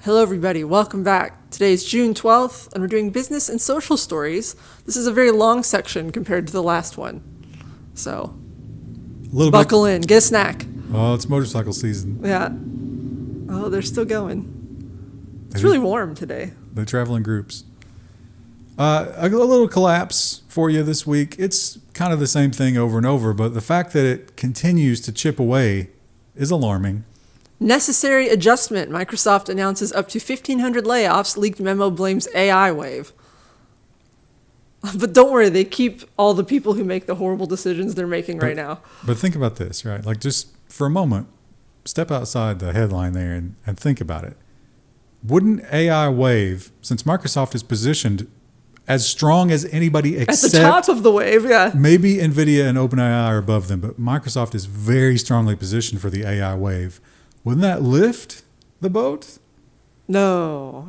Hello everybody, welcome back. Today is June 12th and we're doing business and social stories. This is a very long section compared to the last one. So, buckle in, get a snack. Oh, it's motorcycle season. Yeah. Oh, they're still going. It's really warm today. They travel in groups. A little collapse for you this week. It's kind of the same thing over and over, but the fact that it continues to chip away is alarming. Necessary adjustment. Microsoft announces up to 1,500 layoffs. Leaked memo blames AI wave. But don't worry, they keep all the people who make the horrible decisions they're making right now. But think about this, right? Like just for a moment, step outside the headline there and think about it. Wouldn't AI wave, since Microsoft is positioned as strong as anybody except... At the top of the wave, yeah. Maybe Nvidia and OpenAI are above them, but Microsoft is very strongly positioned for the AI wave. Wouldn't that lift the boat? No.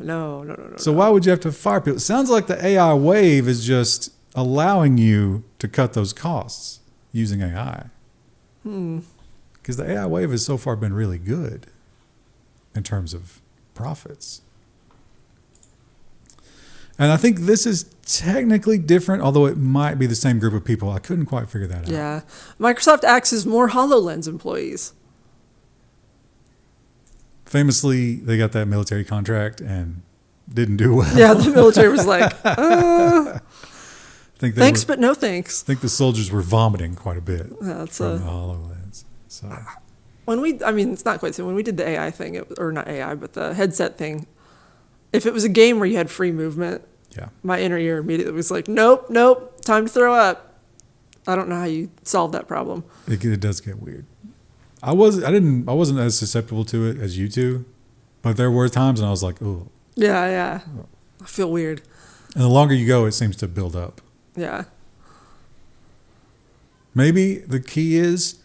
So why would you have to fire people? It sounds like the AI wave is just allowing you to cut those costs using AI. Because the AI wave has so far been really good in terms of profits. And I think this is technically different, although it might be the same group of people. I couldn't quite figure that out. Yeah. Microsoft axes more HoloLens employees. Famously, they got that military contract and didn't do well. Yeah, the military was like, thanks, but no thanks. I think the soldiers were vomiting quite a bit from the HoloLens. So it's not quite so. When we did the AI thing, or not AI, but the headset thing, if it was a game where you had free movement, yeah, my inner ear immediately was like, nope, time to throw up. I don't know how you solve that problem. It does get weird. I wasn't as susceptible to it as you two, but there were times when I was like, "Ooh." Yeah. I feel weird. And the longer you go, it seems to build up. Yeah. Maybe the key is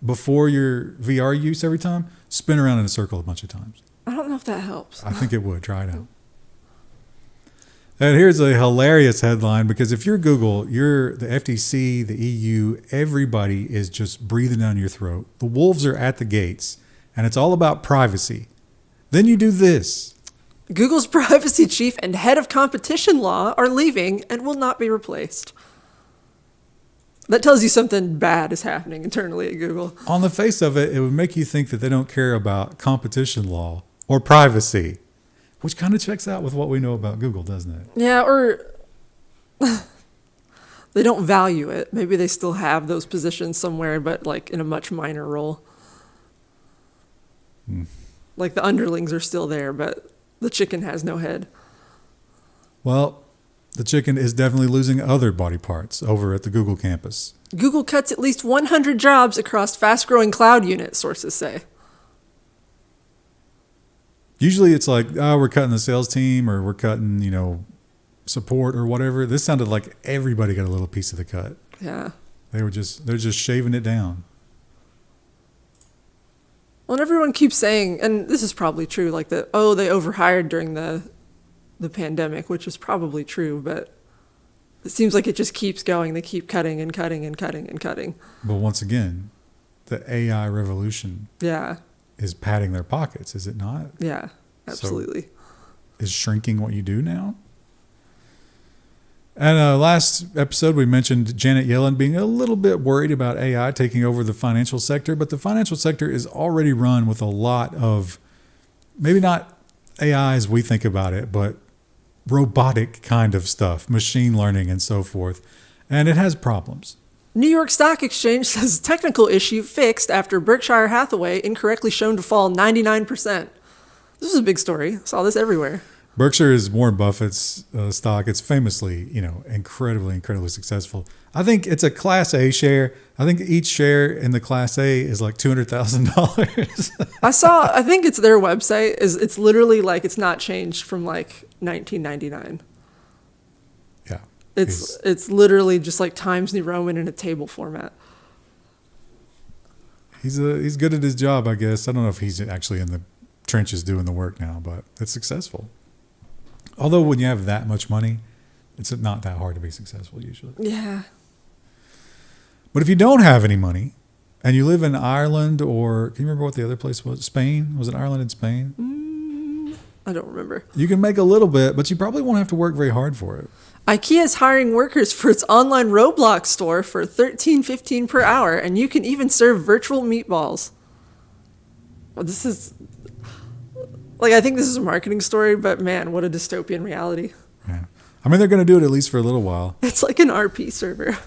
before your VR use every time, spin around in a circle a bunch of times. I don't know if that helps. I think it would. Try it out. And here's a hilarious headline, because if you're Google, you're the FTC, the EU, everybody is just breathing down your throat. The wolves are at the gates, and it's all about privacy. Then you do this. Google's privacy chief and head of competition law are leaving and will not be replaced. That tells you something bad is happening internally at Google. On the face of it, it would make you think that they don't care about competition law or privacy. Which kind of checks out with what we know about Google, doesn't it? Yeah, or they don't value it. Maybe they still have those positions somewhere, but like in a much minor role. Like the underlings are still there, but the chicken has no head. Well, the chicken is definitely losing other body parts over at the Google campus. Google cuts at least 100 jobs across fast-growing cloud units, sources say. Usually it's like, we're cutting the sales team, or we're cutting, support or whatever. This sounded like everybody got a little piece of the cut. Yeah. They're just shaving it down. Well, and everyone keeps saying, and this is probably true, like they overhired during the pandemic, which is probably true, but it seems like it just keeps going. They keep cutting and cutting and cutting and cutting. But once again, the AI revolution. Yeah. Is padding their pockets, is it not? Yeah, absolutely. So is shrinking what you do now? And last episode, we mentioned Janet Yellen being a little bit worried about AI taking over the financial sector, but the financial sector is already run with a lot of, maybe not AI as we think about it, but robotic kind of stuff, machine learning and so forth. And it has problems. New York Stock Exchange says technical issue fixed after Berkshire Hathaway incorrectly shown to fall 99%. This is a big story. Saw this everywhere. Berkshire is Warren Buffett's stock. It's famously, incredibly successful. I think it's a Class A share. I think each share in the Class A is like $200,000. I think it's their website. It's literally like it's not changed from like 1999. Yeah. It's literally just like Times New Roman in a table format. He's good at his job, I guess. I don't know if he's actually in the trenches doing the work now, but it's successful. Although when you have that much money, it's not that hard to be successful usually. Yeah. But if you don't have any money and you live in Ireland, or can you remember what the other place was? Spain? Was it Ireland and Spain? I don't remember. You can make a little bit, but you probably won't have to work very hard for it. Ikea is hiring workers for its online Roblox store for $13.15 per hour, and you can even serve virtual meatballs. Well, this is... Like, I think this is a marketing story, but man, what a dystopian reality. Yeah. I mean, they're going to do it at least for a little while. It's like an RP server.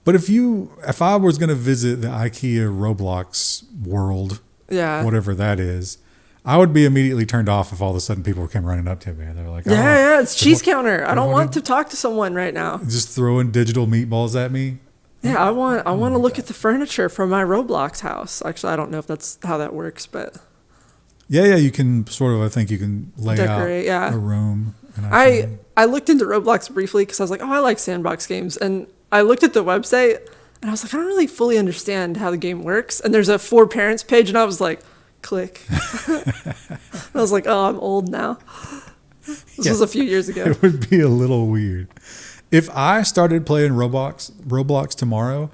But if I was going to visit the IKEA Roblox world, whatever that is, I would be immediately turned off if all of a sudden people came running up to me. They're like, yeah, it's cheese counter. I don't want to talk to someone right now. Just throwing digital meatballs at me. Yeah, I want to look at the furniture from my Roblox house. Actually, I don't know if that's how that works, but... Yeah, you can sort of, I think you can lay decorate, out a room. And I looked into Roblox briefly because I was like, I like sandbox games. And I looked at the website and I was like, I don't really fully understand how the game works. And there's a for parents page and I was like, click. I was like, I'm old now. This was a few years ago. It would be a little weird. If I started playing Roblox tomorrow,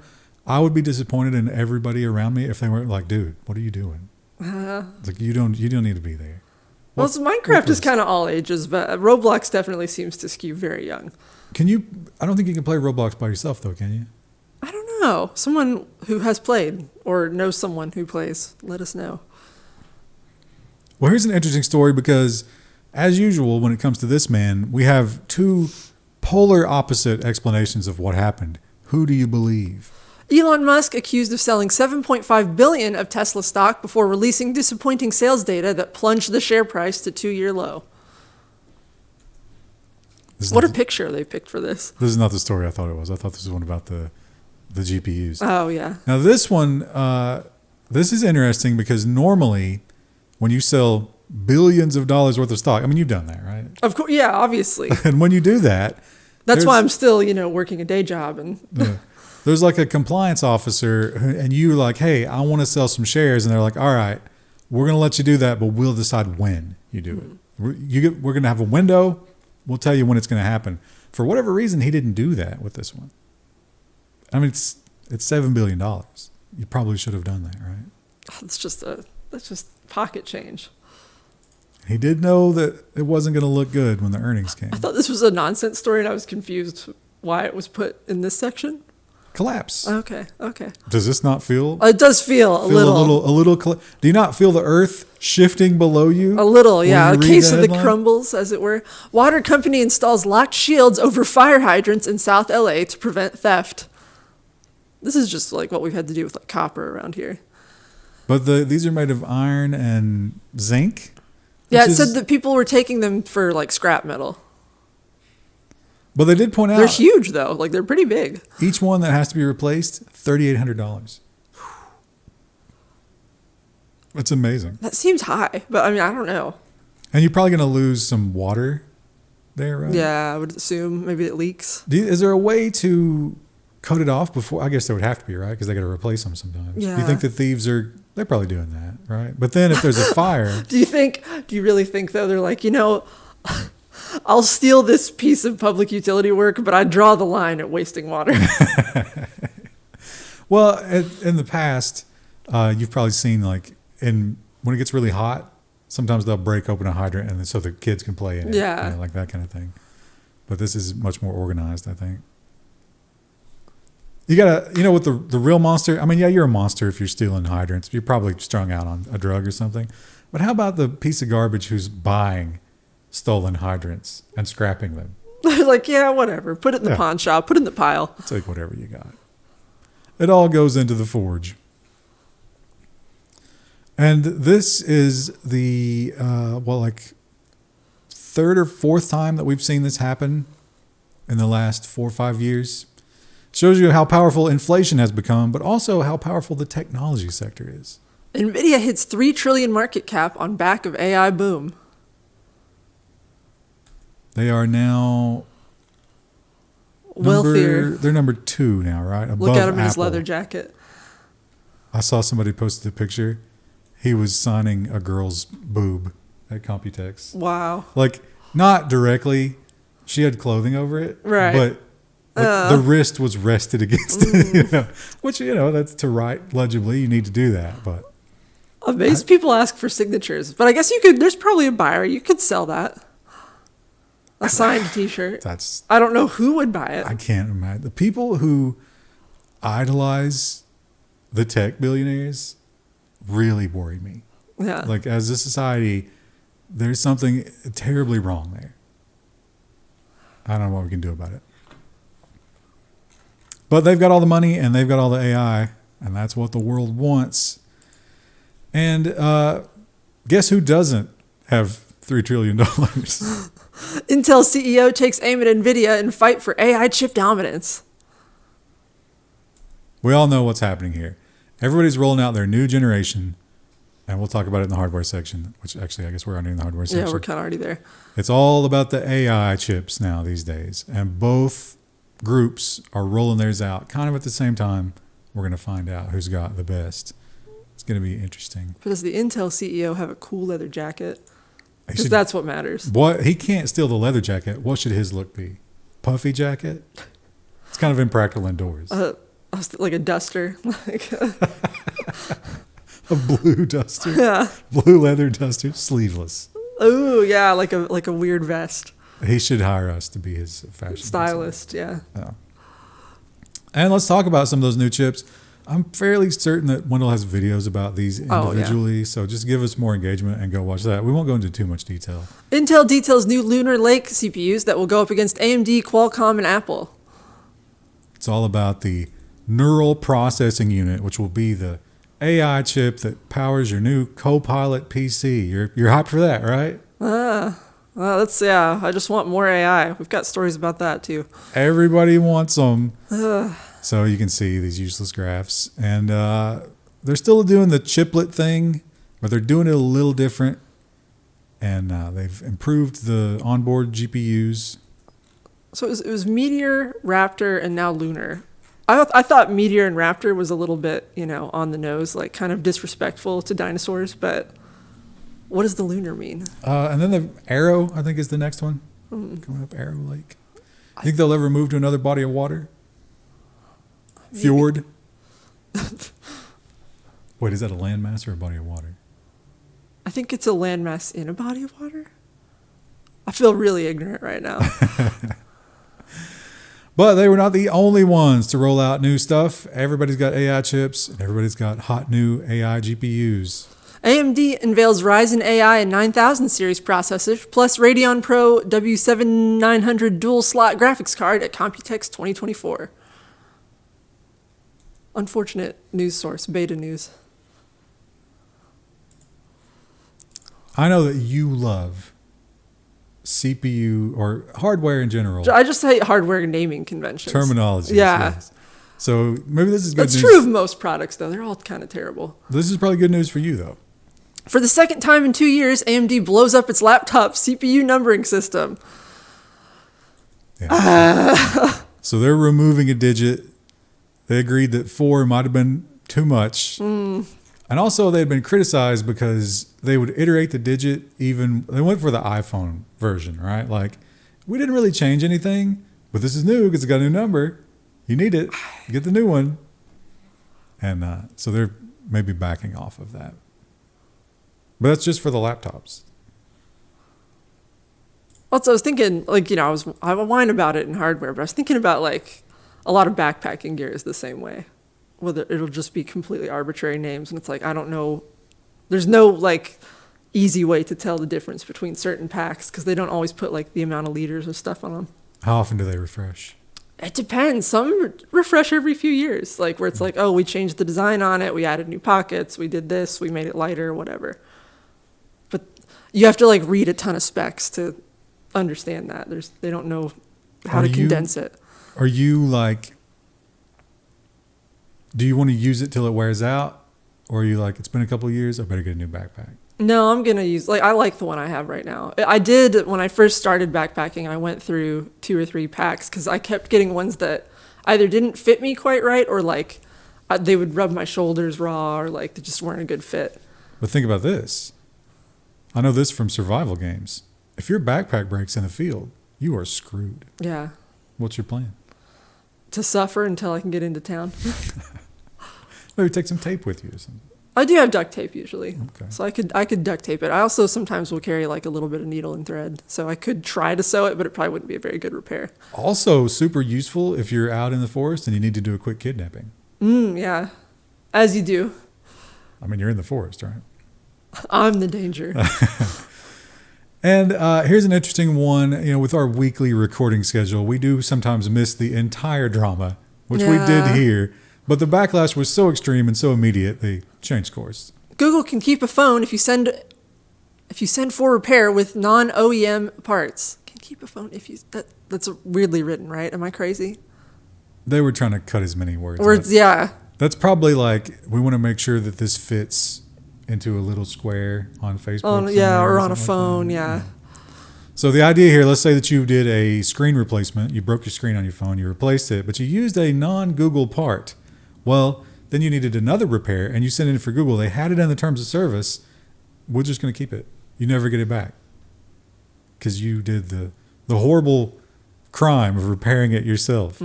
I would be disappointed in everybody around me if they weren't like, dude, what are you doing? It's like you don't need to be there. Well, Minecraft is kind of all ages, but Roblox definitely seems to skew very young. I don't think you can play Roblox by yourself though, can you? I don't know. Someone who has played or knows someone who plays, let us know. Well, here's an interesting story because as usual, when it comes to this man, we have two polar opposite explanations of what happened. Who do you believe? Elon Musk accused of selling $7.5 billion of Tesla stock before releasing disappointing sales data that plunged the share price to 2-year low. What a picture they picked for this. This is not the story I thought it was. I thought this was one about the GPUs. Oh, yeah. Now, this one, this is interesting because normally when you sell billions of dollars worth of stock, I mean, you've done that, right? Of course, yeah, obviously. And when you do that... That's why I'm still, working a day job. And there's like a compliance officer and you're like, hey, I want to sell some shares. And they're like, all right, we're going to let you do that, but we'll decide when you do it. We're going to have a window. We'll tell you when it's going to happen. For whatever reason, he didn't do that with this one. I mean, it's $7 billion. You probably should have done that, right? That's just pocket change. He did know that it wasn't going to look good when the earnings came. I thought this was a nonsense story and I was confused why it was put in this section. Collapse. Okay. Does this not feel? It does feel a little. Do you not feel the earth shifting below you? A little, yeah. A case of the crumbles, as it were. Water company installs locked shields over fire hydrants in South LA to prevent theft. This is just like what we've had to do with like copper around here. But these are made of iron and zinc. Yeah, it said that people were taking them for like scrap metal. But they did point out... They're huge, though. Like, they're pretty big. Each one that has to be replaced, $3,800. That's amazing. That seems high, but I mean, I don't know. And you're probably going to lose some water there, right? Yeah, I would assume. Maybe it leaks. Is there a way to cut it off before? I guess there would have to be, right? Because they got to replace them sometimes. Yeah. Do you think the thieves they're probably doing that, right? But then if there's a fire... Do you really think, though, they're like, I'll steal this piece of public utility work, but I draw the line at wasting water. Well, in the past, you've probably seen when it gets really hot, sometimes they'll break open a hydrant and so the kids can play in it. Yeah. Like that kind of thing. But this is much more organized, I think. You gotta, with the real monster, I mean, yeah, you're a monster if you're stealing hydrants. You're probably strung out on a drug or something. But how about the piece of garbage who's buying stolen hydrants and scrapping them? Like, yeah, whatever. Put it in the pawn shop. Put it in the pile. Take whatever you got. It all goes into the forge. And this is the, third or fourth time that we've seen this happen in the last 4 or 5 years. Shows you how powerful inflation has become, but also how powerful the technology sector is. Nvidia hits $3 trillion market cap on back of AI boom. They are now wealthier. They're number 2 now, right? Above Look at him in his Apple. leather jacket. I saw somebody posted a picture. He was signing a girl's boob at Computex. Wow. Like, not directly. She had clothing over it. Right. But the wrist was rested against it. Which, that's to write legibly. You need to do that. But Amazed people ask for signatures, but I guess you could. There's probably a buyer. You could sell that. A signed T-shirt. That's I don't know who would buy it. I can't imagine the people who idolize the tech billionaires really worry me. Yeah. Like as a society, there's something terribly wrong there. I don't know what we can do about it. But they've got all the money and they've got all the AI, and that's what the world wants. And guess who doesn't have $3 trillion? Intel CEO takes aim at Nvidia in fight for AI chip dominance. We all know what's happening here. Everybody's rolling out their new generation, and we'll talk about it in the hardware section, which actually I guess we're already in the hardware section. Yeah, we're kind of already there. It's all about the AI chips now these days, and both groups are rolling theirs out kind of at the same time. We're going to find out who's got the best. It's going to be interesting. But does the Intel CEO have a cool leather jacket? He Because should- that's what matters. What he can't steal the leather jacket. What should his look be? Puffy jacket? It's kind of impractical indoors. Like a duster. Like, A blue duster, yeah. blue leather duster, sleeveless. Oh yeah, like a weird vest. He should hire us to be his fashion Stylist, yeah. consultant. And let's talk about some of those new chips. I'm fairly certain that Wendell has videos about these individually, so just give us more engagement and go watch that. We won't go into too much detail. Intel details new Lunar Lake CPUs that will go up against AMD, Qualcomm, and Apple. It's all about the neural processing unit, which will be the AI chip that powers your new Copilot PC. You're hyped for that, right? Well, I just want more AI. We've got stories about that too. Everybody wants them. So you can see these useless graphs. And they're still doing the chiplet thing, but they're doing it a little different. And they've improved the onboard GPUs. So it was Meteor, Raptor, and now Lunar. I thought Meteor and Raptor was a little bit, on the nose, like kind of disrespectful to dinosaurs, but what does the Lunar mean? And then the Arrow, I think, is the next one. Coming up Arrow Lake. Think they'll ever move to another body of water? Maybe. Fjord? Wait, is that a landmass or a body of water? I think it's a landmass in a body of water. I feel really ignorant right now. But they were not the only ones to roll out new stuff. Everybody's got AI chips, and everybody's got hot new AI GPUs. AMD unveils Ryzen AI and 9000 series processors, plus Radeon Pro W7900 dual slot graphics card at Computex 2024. Unfortunate news source, beta news. I know that you love CPU or hardware in general. I just hate hardware naming conventions. Terminology. Yeah. Yes. So maybe this is good That's news. true of most products, though. They're all kind of terrible. This is probably good news for you, though. For the second time in 2 years, AMD blows up its laptop CPU numbering system. Yeah. So they're removing a digit. They agreed that 4 might have been too much. And also they'd been criticized because they would iterate the digit even, they went for the iPhone version, right? Like, we didn't really change anything, but this is new because it got a new number. You need it. Get the new one. And so they're maybe backing off of that. But that's just for the laptops. Also, I was thinking, I whine about it in hardware, but I was thinking about, a lot of backpacking gear is the same way. Whether it'll just be completely arbitrary names, and it's I don't know. There's no, easy way to tell the difference between certain packs because they don't always put, the amount of liters of stuff on them. How often do they refresh? It depends. Some refresh every few years, where it's oh, we changed the design on it, we added new pockets, we did this, we made it lighter, whatever. But you have to, read a ton of specs to understand that. They don't know how to condense it. Are you do you want to use it till it wears out? Or are you it's been a couple of years, I better get a new backpack? No, I'm going to use, I like the one I have right now. I did, when I first started backpacking, I went through 2 or 3 packs because I kept getting ones that either didn't fit me quite right or they would rub my shoulders raw or they just weren't a good fit. But think about this. I know this from survival games. If your backpack breaks in the field, you are screwed. Yeah. What's your plan? To suffer until I can get into town. Maybe take some tape with you or something. I do have duct tape usually, Okay. so I could duct tape it. I also sometimes will carry like a little bit of needle and thread, so I could try to sew it, but it probably wouldn't be a very good repair. Also, super useful if you're out in the forest and you need to do a quick kidnapping. Yeah, as you do. I mean, you're in the forest, right? I'm the danger. And here's an interesting one. You know, with our weekly recording schedule, we do sometimes miss the entire drama, which we did Yeah. here. But the backlash was so extreme and so immediate, they changed course. Google can keep a phone if you send for repair with non-OEM parts. Can keep a phone if you that's weirdly written, right? Am I crazy? They were trying to cut as many words. Words, out. yeah. That's probably like, we want to make sure that this fits into a little square on Facebook. Or on a something like phone, that. yeah. So the idea here, let's say that you did a screen replacement. You broke your screen on your phone, you replaced it, but you used a non-Google part. Well, then you needed another repair, and you sent it in for Google. They had it in the terms of service. We're just going to keep it. You never get it back because you did the horrible crime of repairing it yourself.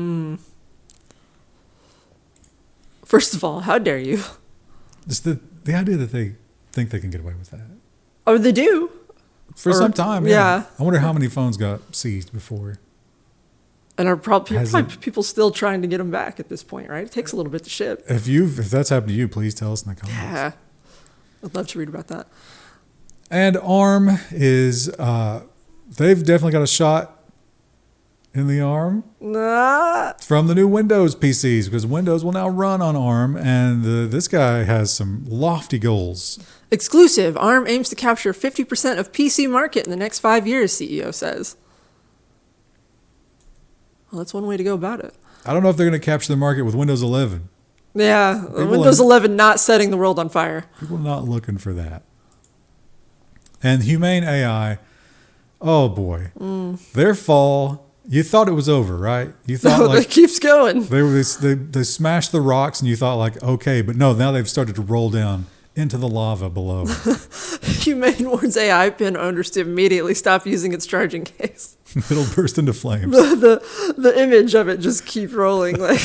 First of all, how dare you? Just the idea that they think they can get away with that. Oh, they do. For some time, yeah. I wonder how many phones got seized before. And are probably Has it- people still trying to get them back at this point, right? It takes a little bit to ship. If that's happened to you, please tell us in the comments. Yeah. I'd love to read about that. And ARM is, they've definitely got a shot in the arm Nah. from the new Windows PCs, because Windows will now run on ARM, and this guy has some lofty goals. Exclusive. ARM aims to capture 50% of PC market in the next 5 years, CEO says. Well, that's one way to go about it. I don't know if they're going to capture the market with Windows 11. Yeah. People Windows 11 not setting the world on fire. People are not looking for that. And Humane AI, oh boy, their fall. You thought it was over, right? You thought No, like it keeps going. they smashed the rocks, and you thought like, okay, but no, now they've started to roll down into the lava below. Humane warns AI pin owners to immediately stop using its charging case. It'll burst into flames. The image of it just keeps rolling. Like,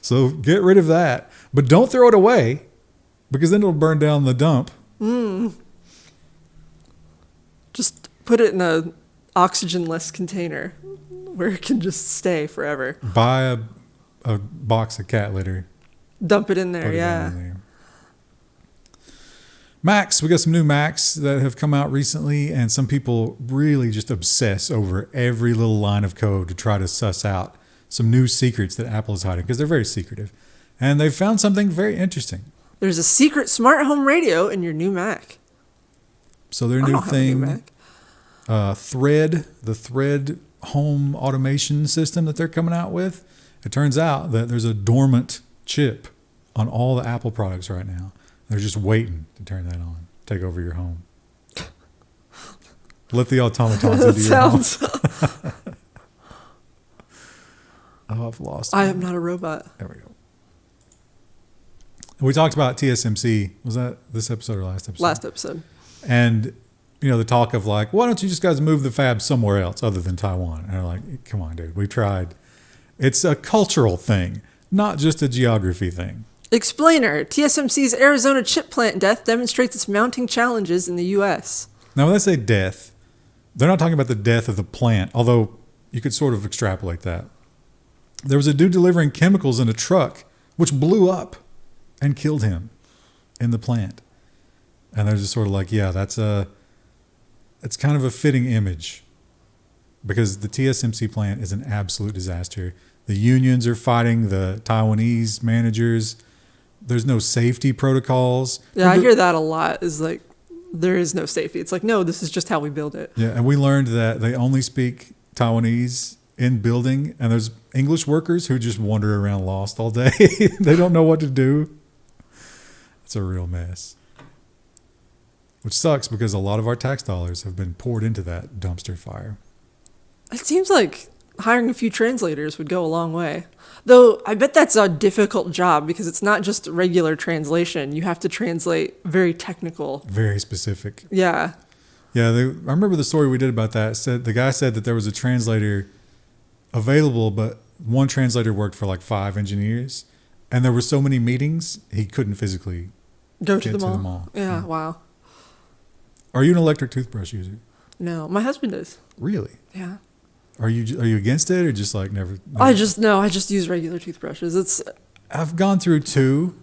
So get rid of that, but don't throw it away, because then it'll burn down the dump. just put it in a oxygen-less container where it can just stay forever. Buy a box of cat litter. Dump it in there, Put it yeah. down in there. Macs, we got some new Macs that have come out recently, and some people really just obsess over every little line of code to try to suss out some new secrets that Apple is hiding, because they're very secretive. And they've found something very interesting. There's a secret smart home radio in your new Mac. So their I new don't have a new thing, Mac. the Thread home automation system that they're coming out with, it turns out that there's a dormant chip on all the Apple products right now. They're just waiting to turn that on, take over your home. Let the automatons into your home. Sounds. Oh, I've lost. I it. am not a robot. There we go. We talked about TSMC. Was that this episode or last episode? Last episode. And, the talk of like, why don't you just guys move the fab somewhere else other than Taiwan? And they're like, come on, dude, we tried. It's a cultural thing, not just a geography thing. Explainer. TSMC's Arizona chip plant death demonstrates its mounting challenges in the U.S. Now, when they say death, they're not talking about the death of the plant, although you could sort of extrapolate that. There was a dude delivering chemicals in a truck, which blew up and killed him in the plant. And they're just sort of like, yeah, it's kind of a fitting image, because the TSMC plant is an absolute disaster. The unions are fighting the Taiwanese managers. There's no safety protocols. Yeah, I hear that a lot. Is like, there is no safety. It's like, no, this is just how we build it. Yeah, and we learned that they only speak Taiwanese in building, and there's English workers who just wander around lost all day. They don't know what to do. It's a real mess. Which sucks, because a lot of our tax dollars have been poured into that dumpster fire. It seems like hiring a few translators would go a long way. Though I bet that's a difficult job, because it's not just regular translation. You have to translate very technical. Very specific. Yeah. Yeah, I remember the story we did about that. The guy said that there was a translator available, but one translator worked for like 5 engineers, And there were so many meetings, he couldn't physically Go get to the mall. Yeah, wow. Are you an electric toothbrush user? No, my husband is. Really? Yeah. Are you against it or just like never? I just use regular toothbrushes. I've gone through 2,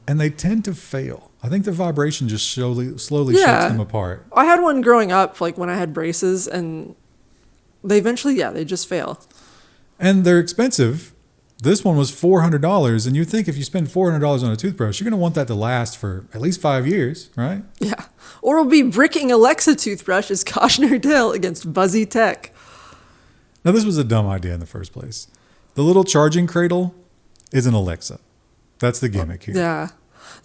and they tend to fail. I think the vibration just slowly shakes them apart. I had one growing up, like when I had braces, and they eventually, they just fail. And they're expensive. This one was $400, and you'd think if you spend $400 on a toothbrush, you're going to want that to last for at least 5 years, right? Yeah. Or we'll be bricking Alexa toothbrush as cautionary tale against buzzy tech. Now, this was a dumb idea in the first place. The little charging cradle is an Alexa. That's the gimmick here. Yeah.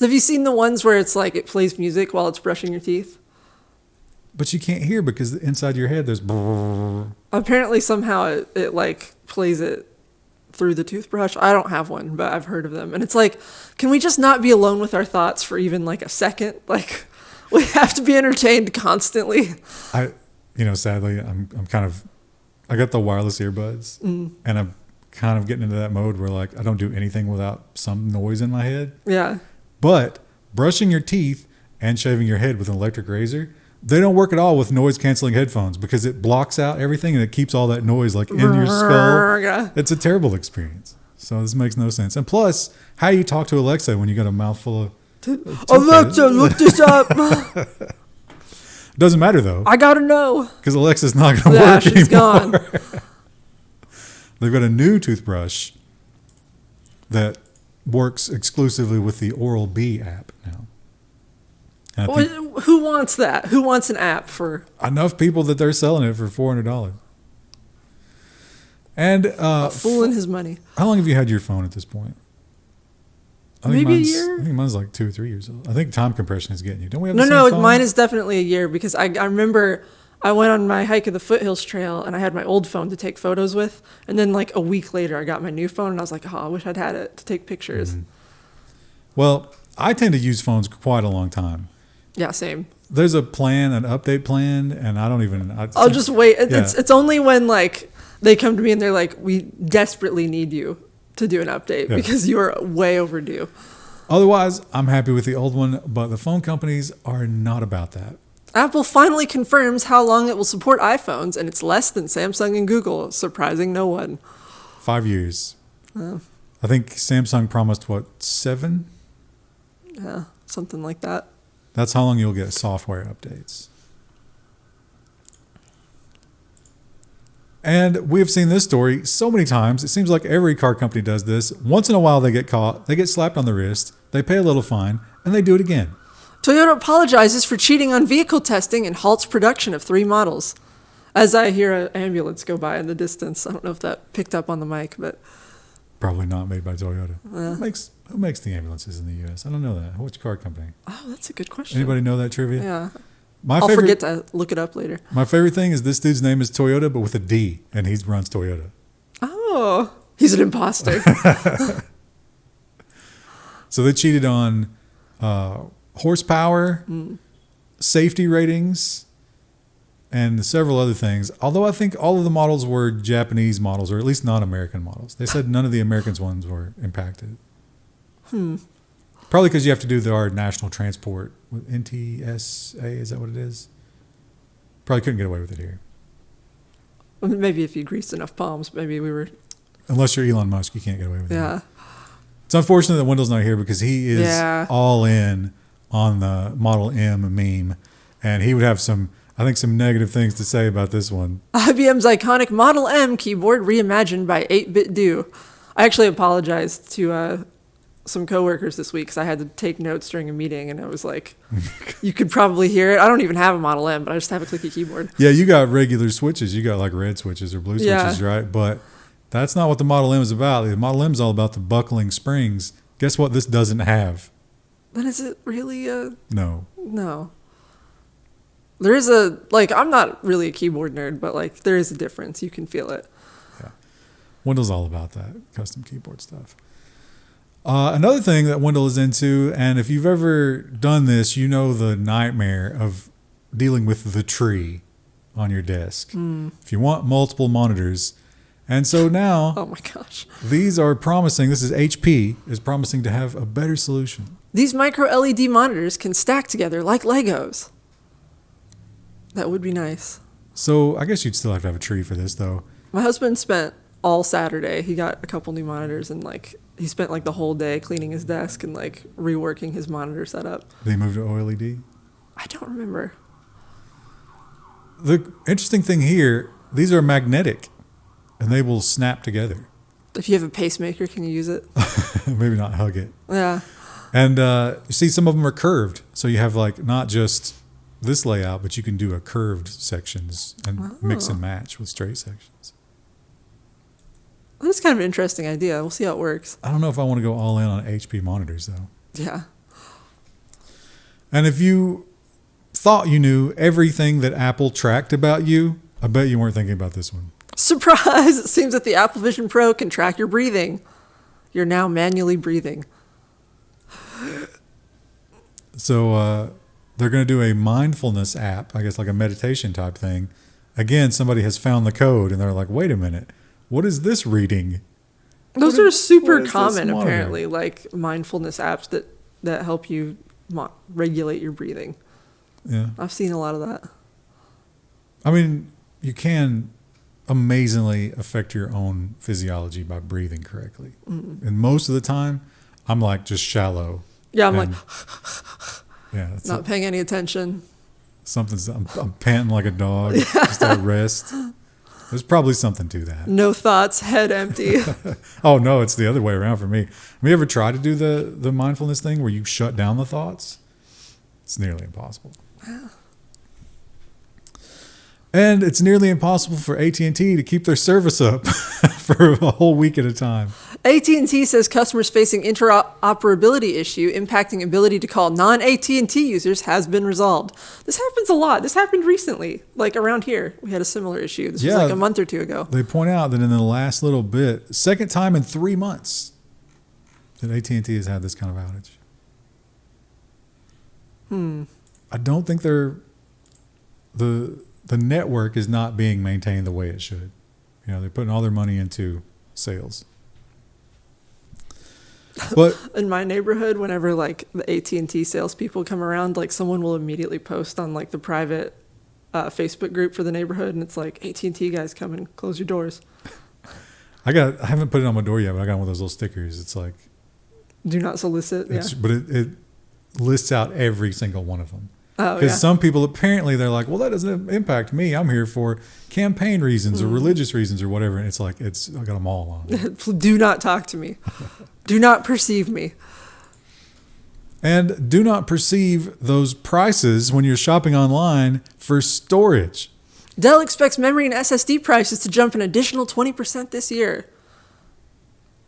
Have you seen the ones where it's like it plays music while it's brushing your teeth? But you can't hear because inside your head there's... Apparently somehow it like plays it through the toothbrush. I don't have one, but I've heard of them. And it's like, can we just not be alone with our thoughts for even like a second? Like, we have to be entertained constantly. Sadly, I'm kind of... I got the wireless earbuds, and I'm kind of getting into that mode where like I don't do anything without some noise in my head. Yeah. But brushing your teeth and shaving your head with an electric razor, they don't work at all with noise canceling headphones because it blocks out everything and it keeps all that noise like in your skull. Yeah. It's a terrible experience. So this makes no sense. And plus, how do you talk to Alexa when you got a mouthful of Alexa, look this up. Doesn't matter though. I gotta know. Because Alexa's not going to work she's anymore. Gone. They've got a new toothbrush that works exclusively with the Oral-B app now. And I think Who wants that? Who wants an app for? enough people that they're selling it for $400. And A fool and his money. how long have you had your phone at this point? Maybe a year? I think mine's like 2 or 3 years old. I think time compression is getting you. Don't we have No, the same phone? mine is definitely a year because I remember I went on my hike of the Foothills Trail and I had my old phone to take photos with. And then like a week later, I got my new phone and I was like, I wish I'd had it to take pictures. Mm-hmm. Well, I tend to use phones quite a long time. Yeah, same. There's a plan, an update plan, and I don't even... I'll just wait. Yeah. It's only when like they come to me and they're like, we desperately need you to do an update because you are way overdue. Otherwise, I'm happy with the old one, but the phone companies are not about that. Apple finally confirms how long it will support iPhones, and it's less than Samsung and Google, surprising no one. 5 years. I think Samsung promised, 7? Yeah, something like that. That's how long you'll get software updates. And we've seen this story so many times. It seems like every car company does this. Once in a while, they get caught. They get slapped on the wrist. They pay a little fine, and they do it again. Toyota apologizes for cheating on vehicle testing and halts production of 3 models. As I hear an ambulance go by in the distance. I don't know if that picked up on the mic, but... Probably not made by Toyota. Who makes the ambulances in the U.S.? I don't know that. Which car company? Oh, that's a good question. Anybody know that trivia? Yeah. I'll forget to look it up later. My favorite thing is this dude's name is Toyota, but with a D, and he runs Toyota. Oh, he's an imposter. So they cheated on horsepower, safety ratings, and several other things. Although I think all of the models were Japanese models, or at least non-American models. They said none of the Americans ones were impacted. Probably because you have to do our national transport with NTSA. Is that what it is? Probably couldn't get away with it here. Maybe if you greased enough palms, maybe we were... Unless you're Elon Musk, you can't get away with it. Yeah. It's unfortunate that Wendell's not here because he is all in on the Model M meme. And he would have some negative things to say about this one. IBM's iconic Model M keyboard reimagined by 8-bit do. I actually apologized to some coworkers this week because I had to take notes during a meeting, and I was like, you could probably hear it. I don't even have a Model M, but I just have a clicky keyboard. Yeah, you got regular switches. You got like red switches or blue switches, right? But that's not what the Model M is about. The Model M is all about the buckling springs. Guess what this doesn't have? Then is it really No. No. There is I'm not really a keyboard nerd, but like there is a difference. You can feel it. Yeah. Wendell's all about that custom keyboard stuff. Another thing that Wendell is into, and if you've ever done this, you know the nightmare of dealing with the tree on your desk. If you want multiple monitors And so now Oh my gosh. these are promising, this is HP, is promising to have a better solution. These micro LED monitors can stack together like Legos. That would be nice. So I guess you'd still have to have a tree for this, though. My husband spent all Saturday. He got a couple new monitors and like he spent like the whole day cleaning his desk and like reworking his monitor setup. They moved to OLED. I don't remember. The interesting thing here, these are magnetic, and they will snap together. If you have a pacemaker, can you use it? Maybe not hug it. Yeah. And you see, some of them are curved, so you have like not just this layout, but you can do a curved sections and mix and match with straight sections. That's kind of an interesting idea. We'll see how it works. I don't know if I want to go all in on HP monitors, though. Yeah. And if you thought you knew everything that Apple tracked about you, I bet you weren't thinking about this one. Surprise! It seems that the Apple Vision Pro can track your breathing. You're now manually breathing. So they're going to do a mindfulness app, I guess like a meditation type thing. Again, somebody has found the code, and they're like, wait a minute, what is this reading? Those are super what is common, this monitor? apparently, like mindfulness apps that help you regulate your breathing. Yeah. I've seen a lot of that. I mean, you can amazingly affect your own physiology by breathing correctly. And most of the time, I'm like just shallow. Yeah, I'm like, yeah, that's not paying any attention. I'm panting like a dog just at rest. There's probably something to that. No thoughts, head empty. Oh no, it's the other way around for me. Have you ever tried to do the mindfulness thing where you shut down the thoughts? It's nearly impossible. And it's nearly impossible for AT&T to keep their service up for a whole week at a time. AT&T says customers facing interoperability issue impacting ability to call non-AT&T users has been resolved. This happens a lot. This happened recently, like around here. We had a similar issue. This was like a month or two ago. They point out that in the last little bit, second time in 3 months, that AT&T has had this kind of outage. I don't think the network is not being maintained the way it should. You know, they're putting all their money into sales. But in my neighborhood, whenever like the AT&T salespeople come around, like someone will immediately post on like the private Facebook group for the neighborhood, and it's like, AT&T guys, come and close your doors. I haven't put it on my door yet, but I got one of those little stickers. It's like, do not solicit. Yeah. But it lists out every single one of them. Oh, because yeah. some people apparently they're like, well, that doesn't impact me. I'm here for campaign reasons or religious reasons or whatever. And it's like, I got them all on. Do not talk to me. Do not perceive me. And do not perceive those prices when you're shopping online for storage. Dell expects memory and SSD prices to jump an additional 20% this year.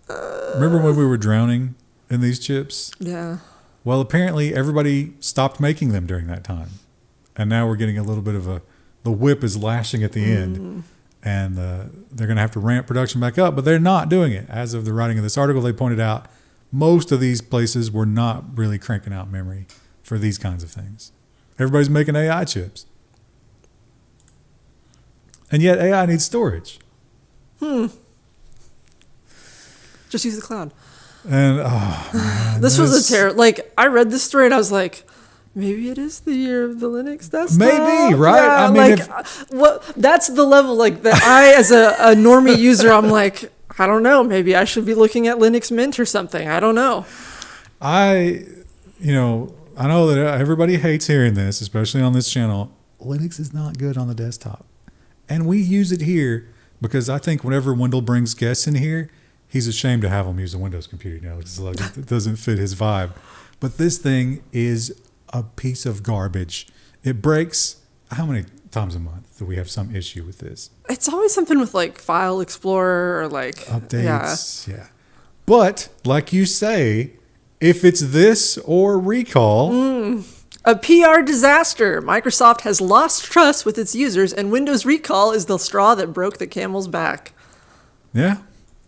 Remember when we were drowning in these chips? Yeah. Well, apparently everybody stopped making them during that time. And now we're getting a little bit of the whip is lashing at the end. And they're going to have to ramp production back up, but they're not doing it. As of the writing of this article, they pointed out most of these places were not really cranking out memory for these kinds of things. Everybody's making AI chips. And yet AI needs storage. Just use the cloud. And oh man, this was a terror. Like, I read this story and I was like, maybe it is the year of the Linux desktop. Maybe, right? Yeah, I mean, like, that's the level, like, that I, as a normie user, I'm like, I don't know. Maybe I should be looking at Linux Mint or something. I don't know. I know that everybody hates hearing this, especially on this channel. Linux is not good on the desktop. And we use it here because I think whenever Wendell brings guests in here, he's ashamed to have them use a Windows computer. You know, it's like, it doesn't fit his vibe. But this thing is a piece of garbage. It breaks how many times a month do we have some issue with this? It's always something with like File Explorer or like updates. Yeah. But like you say, if it's this or recall, a PR disaster. Microsoft has lost trust with its users, and Windows Recall is the straw that broke the camel's back. Yeah.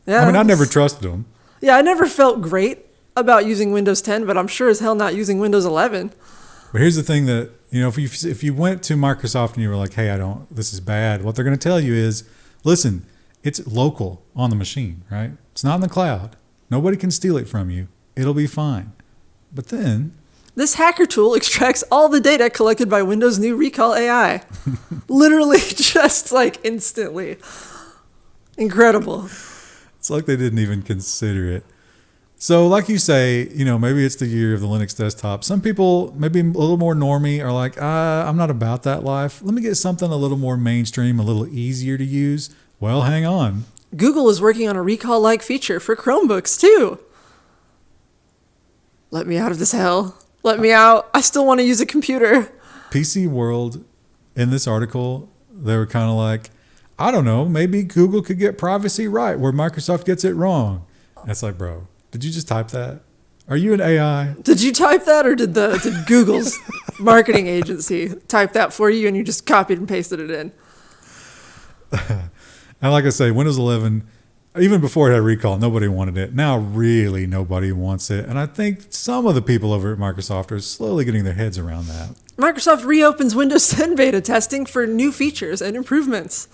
Yeah. I mean, I never trusted them. Yeah, I never felt great about using Windows 10, but I'm sure as hell not using Windows 11. But here's the thing that, if you went to Microsoft and you were like, hey, this is bad, what they're going to tell you is, listen, It's local on the machine, right? It's not in the cloud. Nobody can steal it from you. It'll be fine. But then This hacker tool extracts all the data collected by Windows' new Recall AI. Literally just like instantly. Incredible. it's like they didn't even consider it. So like you say, maybe it's the year of the Linux desktop. Some people, maybe a little more normie, are like, I'm not about that life. Let me get something a little more mainstream, a little easier to use. Well, hang on. Google is working on a recall-like feature for Chromebooks too. Let me out of this hell. Let me out. I still want to use a computer. PC World, in this article, they were kind of like, I don't know, maybe Google could get privacy right where Microsoft gets it wrong. And it's like, bro, did you just type that? Are you an AI? Did you type that, or did Google's marketing agency type that for you and you just copied and pasted it in? And like I say, Windows 11, even before it had recall, nobody wanted it. Now really nobody wants it. And I think some of the people over at Microsoft are slowly getting their heads around that. Microsoft reopens Windows 10 beta testing for new features and improvements.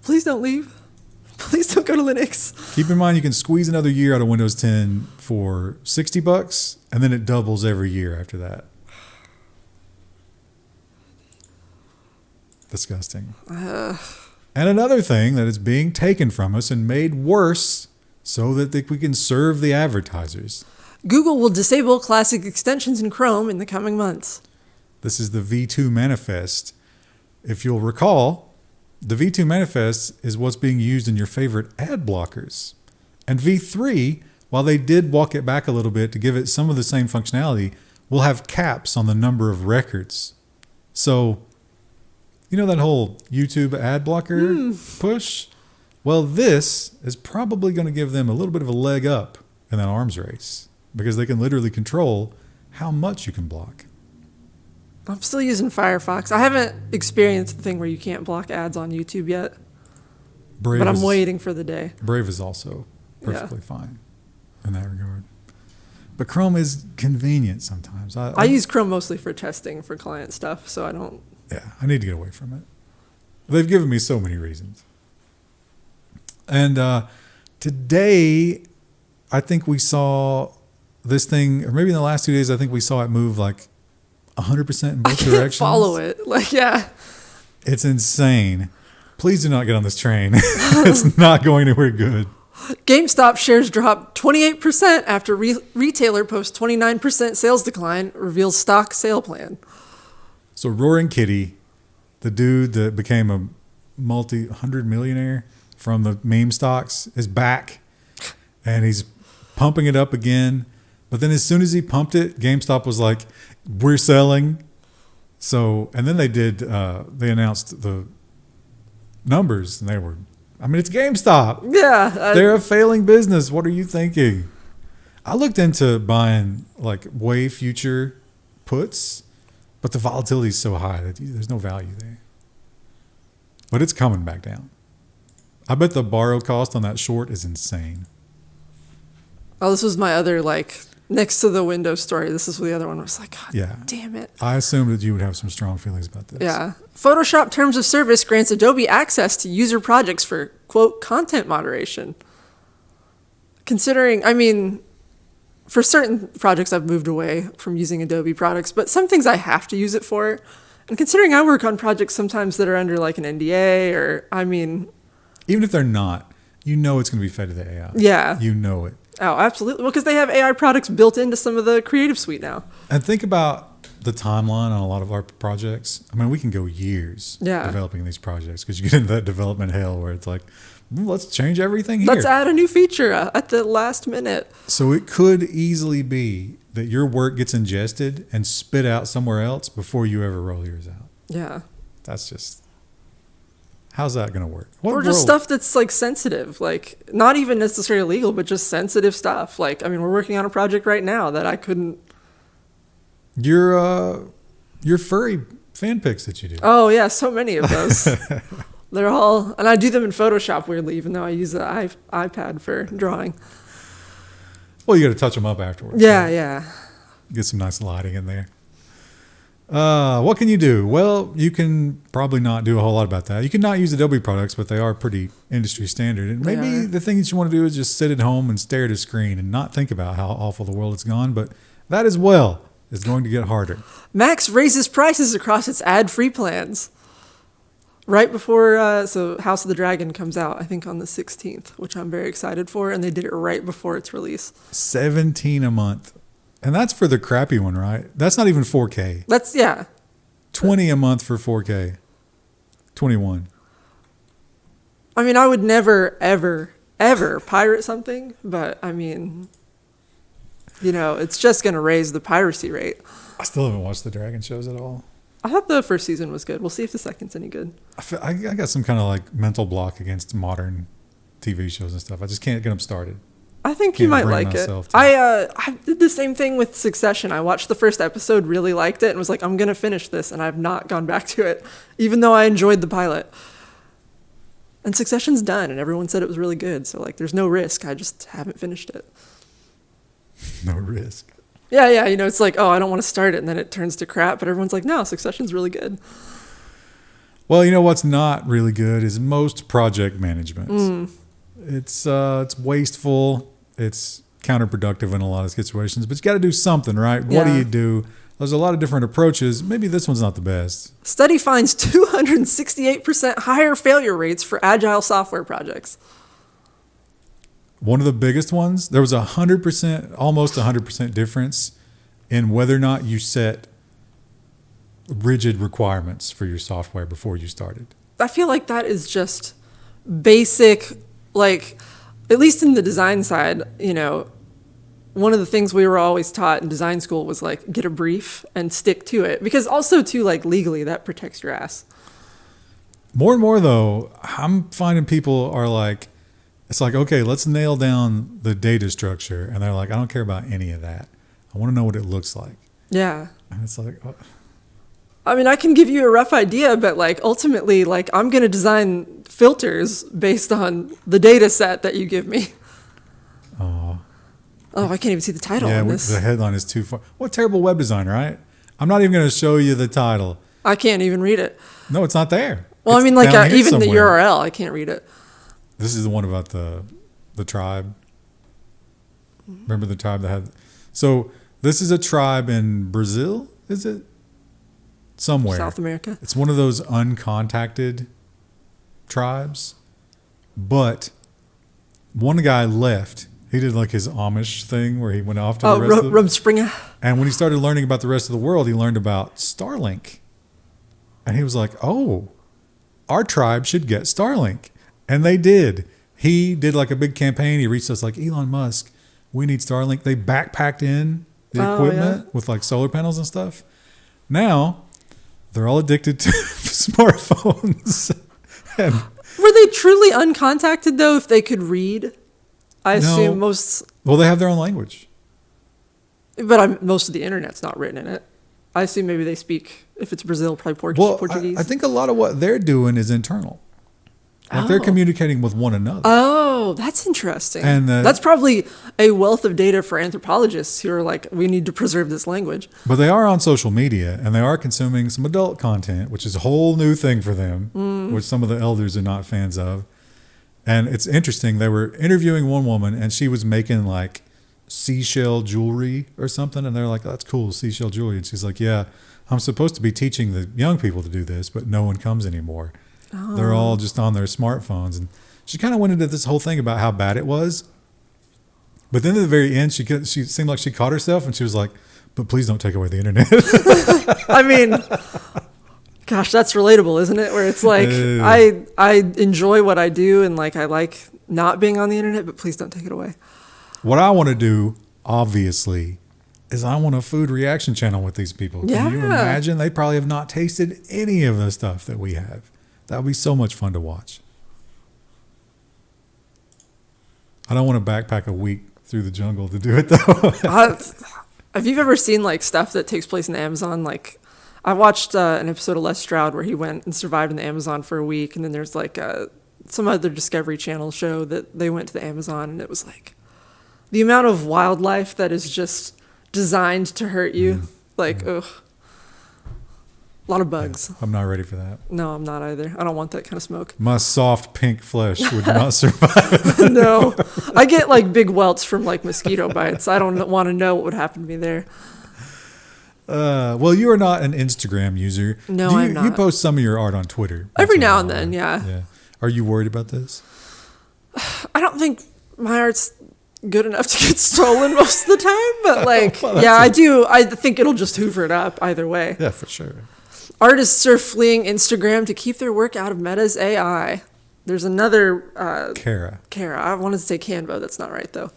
Please don't leave. Please don't go to Linux. Keep in mind you can squeeze another year out of Windows 10 for $60, and then it doubles every year after that. Disgusting. And another thing that is being taken from us and made worse so that we can serve the advertisers. Google will disable classic extensions in Chrome in the coming months. This is the V2 manifest. If you'll recall, the V2 manifest is what's being used in your favorite ad blockers. And V3, while they did walk it back a little bit to give it some of the same functionality, will have caps on the number of records. So, that whole YouTube ad blocker push? Well, this is probably going to give them a little bit of a leg up in that arms race because they can literally control how much you can block. I'm still using Firefox. I haven't experienced the thing where you can't block ads on YouTube yet. Brave but I'm waiting for the day. Brave is also perfectly fine in that regard. But Chrome is convenient sometimes. I use Chrome mostly for testing for client stuff, so I don't... Yeah, I need to get away from it. They've given me so many reasons. And today, I think we saw this thing, or maybe in the last 2 days, I think we saw it move like 100% in both directions. Follow it. It's insane. Please do not get on this train. It's not going anywhere good. GameStop shares drop 28% after retailer posts 29% sales decline, reveals stock sale plan. So Roaring Kitty, the dude that became a multi-hundred millionaire from the meme stocks, is back. And he's pumping it up again. But then as soon as he pumped it, GameStop was like, we're selling. So, and then they announced the numbers, and it's GameStop. Yeah. They're a failing business. What are you thinking? I looked into buying like way future puts, but the volatility is so high that there's no value there. But it's coming back down. I bet the borrow cost on that short is insane. Oh, this was my other, next to the Windows story. This is the other one. I was like, God damn it. I assumed that you would have some strong feelings about this. Yeah. Photoshop Terms of Service grants Adobe access to user projects for, quote, content moderation. Considering, for certain projects, I've moved away from using Adobe products, but some things I have to use it for. And considering I work on projects sometimes that are under an NDA even if they're not, it's going to be fed to the AI. Yeah. You know it. Oh, absolutely. Well, because they have AI products built into some of the Creative Suite now. And think about the timeline on a lot of our projects. We can go years developing these projects because you get into that development hell where it's like, let's change everything here. Let's add a new feature at the last minute. So it could easily be that your work gets ingested and spit out somewhere else before you ever roll yours out. Yeah. That's just... How's that going to work? Or just stuff that's sensitive, not even necessarily legal, but just sensitive stuff. We're working on a project right now that I couldn't. Your furry fan pics that you do. Oh yeah, so many of those. They're all, and I do them in Photoshop weirdly, even though I use the iPad for drawing. Well, you got to touch them up afterwards. Yeah, yeah. Get some nice lighting in there. What can you do? Well, you can probably not do a whole lot about that. You can not use Adobe products, but they are pretty industry standard. And maybe the thing that you want to do is just sit at home and stare at a screen and not think about how awful the world has gone. But that as well is going to get harder. Max raises prices across its ad-free plans. Right before, so House of the Dragon comes out, I think on the 16th, which I'm very excited for. And they did it right before its release. $17 a month. And that's for the crappy one, right? That's not even 4K. That's, yeah. 20 a month for 4K. 21. I mean, I would never, ever, ever pirate something. But, I mean, you know, it's just going to raise the piracy rate. I still haven't watched the Dragon shows at all. I thought the first season was good. We'll see if the second's any good. I got some kind of like mental block against modern TV shows and stuff. I just can't get them started. I think you might like it. I did the same thing with Succession. I watched the first episode, really liked it, and was like, I'm going to finish this, and I've not gone back to it, even though I enjoyed the pilot. And Succession's done, and everyone said it was really good, so like, there's no risk. I just haven't finished it. No risk. Yeah, you know, it's like, oh, I don't want to start it, and then it turns to crap, but everyone's like, no, Succession's really good. Well, you know what's not really good is most project management. It's wasteful. It's counterproductive in a lot of situations, but you got to do something, right? Yeah. What do you do? There's a lot of different approaches. Maybe this one's not the best. Study finds 268% higher failure rates for agile software projects. One of the biggest ones, there was 100%, almost 100% difference in whether or not you set rigid requirements for your software before you started. I feel like that is just basic, like, at least in the design side, you know, one of the things we were always taught in design school was like, get a brief and stick to it. Because also too, like legally, that protects your ass. More and more though, I'm finding people are like, it's like, okay, let's nail down the data structure. And they're like, I don't care about any of that. I want to know what it looks like. Yeah. And it's like, I mean, I can give you a rough idea, but like ultimately, like I'm going to design filters based on the data set that you give me. oh, I can't even see the title yeah, on this. the headline is too far. What terrible web design, right? I'm not even going to show you the title. I can't even read it. No, it's not there. Well, It's I mean, like down here even the somewhere. URL, I can't read it. This is the one about the tribe. Remember the tribe that had... So this is a tribe in Brazil, is it? Somewhere. South America. It's one of those uncontacted tribes. But one guy left. He did like his Amish thing where he went off to the rest of the... Rumspringa. And when he started learning about the rest of the world, he learned about Starlink. And he was like, oh, our tribe should get Starlink. And they did. He did like a big campaign. He reached us like, Elon Musk, we need Starlink. They backpacked in the equipment with like solar panels and stuff. Now, they're all addicted to smartphones. And Were they truly uncontacted though if they could read? I assume most... Well, they have their own language. But most of the internet's not written in it. I assume maybe they speak, if it's Brazil, probably Portuguese. I think a lot of what they're doing is internal. Like they're communicating with one another. Oh, that's interesting. And that's probably a wealth of data for anthropologists who are like, we need to preserve this language. But they are on social media and they are consuming some adult content, which is a whole new thing for them, which some of the elders are not fans of. And it's interesting. They were interviewing one woman and she was making like seashell jewelry or something. And they're like, oh, that's cool, seashell jewelry. And she's like, yeah, I'm supposed to be teaching the young people to do this, but no one comes anymore. Oh. They're all just on their smartphones. And she kind of went into this whole thing about how bad it was. But then at the very end, she seemed like she caught herself and she was like, but please don't take away the internet. I mean, gosh, that's relatable, isn't it? Where it's like, I enjoy what I do and like I like not being on the internet, but please don't take it away. What I want to do, obviously, is I want a food reaction channel with these people. Can you imagine? They probably have not tasted any of the stuff that we have. That would be so much fun to watch. I don't want to backpack a week through the jungle to do it, though. Have you ever seen like stuff that takes place in the Amazon? Like, I watched an episode of Les Stroud where he went and survived in the Amazon for a week. And then there's like some other Discovery Channel show that they went to the Amazon. And it was like the amount of wildlife that is just designed to hurt you. Like, ugh. A lot of bugs. Yeah, I'm not ready for that. No, I'm not either. I don't want that kind of smoke. My soft pink flesh would not survive. No. I get like big welts from like mosquito bites. I don't want to know what would happen to me there. Well, you are not an Instagram user. No, I'm I'm not. You post some of your art on Twitter. Every now and then, yeah. Are you worried about this? I don't think my art's good enough to get stolen most of the time, but like, Well, yeah, I do. I think it'll just hoover it up either way. Yeah, for sure. Artists are fleeing Instagram to keep their work out of Meta's AI. There's another Kara. I wanted to say Canva. That's not right though.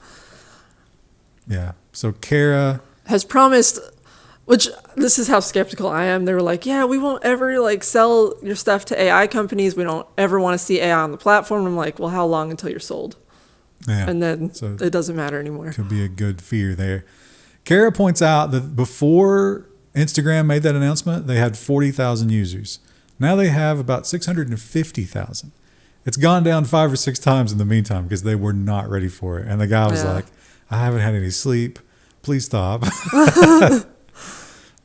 Yeah. So Kara Has promised, which this is how skeptical I am. They were like, yeah, we won't ever like sell your stuff to AI companies. We don't ever want to see AI on the platform. I'm like, well, how long until you're sold? Yeah. And then So it doesn't matter anymore. could be a good fear there. Kara points out that before Instagram made that announcement, they had 40,000 users. Now they have about 650,000. It's gone down 5 or 6 times in the meantime because they were not ready for it. And the guy was like, I haven't had any sleep. Please stop.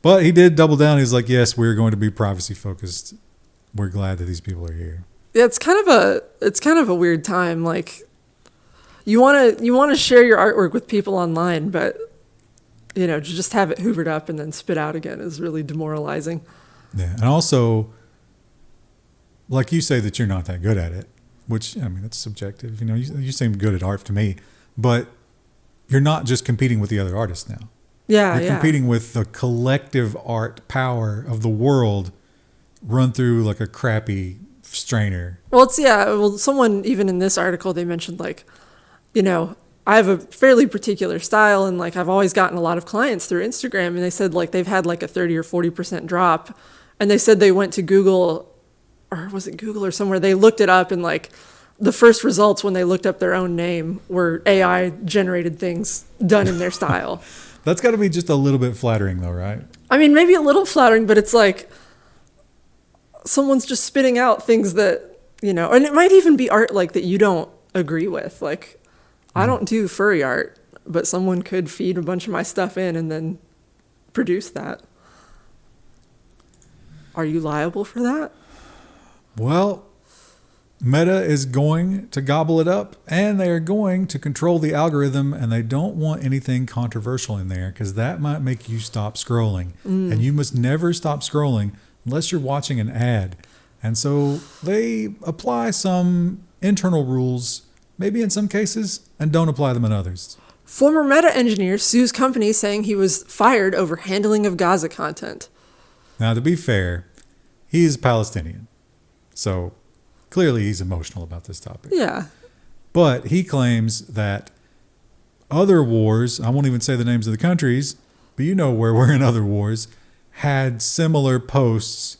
But he did double down. He's like, yes, we're going to be privacy focused. We're glad that these people are here. Yeah, it's kind of a weird time. Like, you want to share your artwork with people online, but to just have it hoovered up and then spit out again is really demoralizing. Yeah, and also, like you say that you're not that good at it, which I mean that's subjective. You seem good at art to me, but you're not just competing with the other artists now. Yeah, You're competing with the collective art power of the world run through like a crappy strainer. Well, someone even in this article, they mentioned like, I have a fairly particular style and like I've always gotten a lot of clients through Instagram, and they said like they've had like a 30 or 40% drop, and they said they went to Google, or was it Google or somewhere, they looked it up, and like the first results when they looked up their own name were AI generated things done in their style. That's got to be just a little bit flattering though, right? I mean, maybe a little flattering, but it's like someone's just spitting out things that, and it might even be art like that you don't agree with. Like, I don't do furry art, but someone could feed a bunch of my stuff in and then produce that. Are you liable for that? Well, Meta is going to gobble it up, and they are going to control the algorithm, and they don't want anything controversial in there because that might make you stop scrolling. And you must never stop scrolling unless you're watching an ad. And so they apply some internal rules, maybe in some cases, and don't apply them in others. Former Meta engineer sues company saying he was fired over handling of Gaza content. Now, to be fair, he is Palestinian. So clearly he's emotional about this topic. Yeah. But he claims that other wars, I won't even say the names of the countries, but you know where we're in other wars, had similar posts,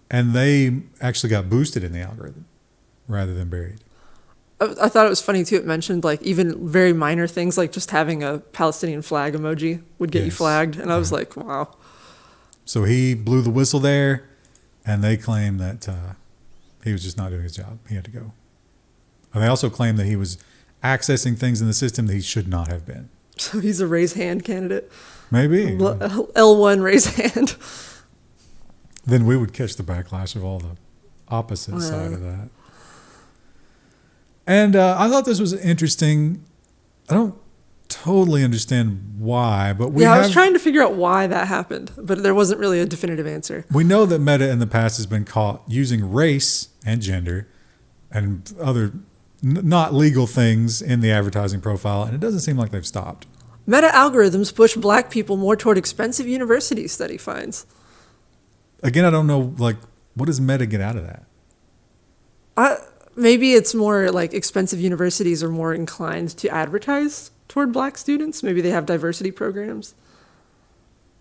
and they actually got boosted in the algorithm rather than buried. I thought it was funny too. It mentioned like even very minor things like just having a Palestinian flag emoji would get you flagged. And I was like, wow. So he blew the whistle there, and they claim that he was just not doing his job. He had to go. And they also claim that he was accessing things in the system that he should not have been. So he's a raise hand candidate. Maybe. L1 raise hand. Then we would catch the backlash of all the opposite side of that. And I thought this was interesting. I don't totally understand why, but I was trying to figure out why that happened, but there wasn't really a definitive answer. We know that Meta in the past has been caught using race and gender and other not legal things in the advertising profile, and it doesn't seem like they've stopped. Meta algorithms push black people more toward expensive universities, study finds. Again, I don't know, like, what does Meta get out of that? Maybe it's more like expensive universities are more inclined to advertise toward black students. Maybe they have diversity programs.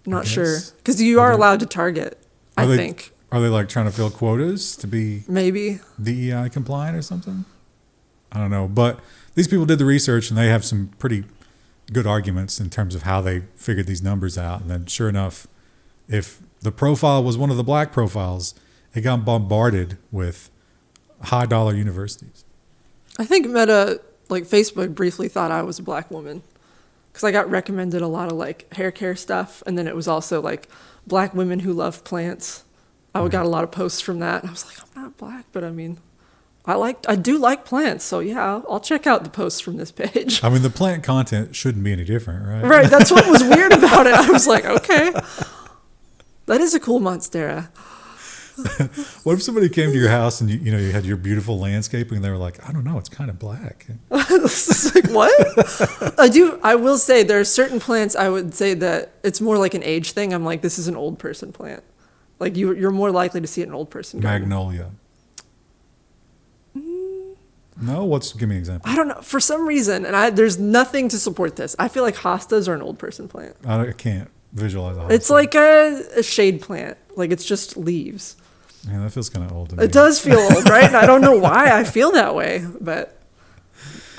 I'm not sure. Because you are allowed to target, I think. Are they like trying to fill quotas to be maybe DEI compliant or something? I don't know. But these people did the research, and they have some pretty good arguments in terms of how they figured these numbers out. And then sure enough, if the profile was one of the black profiles, it got bombarded with high dollar universities. I think Meta, like Facebook, briefly thought I was a black woman because I got recommended a lot of like hair care stuff, and then it was also like black women who love plants, I got a lot of posts from that. I was like, I'm not black, but I mean, I do like plants, so yeah, I'll check out the posts from this page. I mean, the plant content shouldn't be any different, right? Right, that's what was weird about it. I was like, okay, that is a cool monstera. What if somebody came to your house and you had your beautiful landscaping and they were like, I don't know, it's kind of black. It's like, what? I will say there are certain plants I would say that it's more like an age thing. I'm like, this is an old person plant. Like you're more likely to see it in an old person garden. Magnolia. No, give me an example. I don't know. For some reason, and there's nothing to support this. I feel like hostas are an old person plant. I can't visualize a hosta. It's like a shade plant. Like it's just leaves. Yeah, that feels kind of old to me. It does feel old, right? And I don't know why I feel that way, but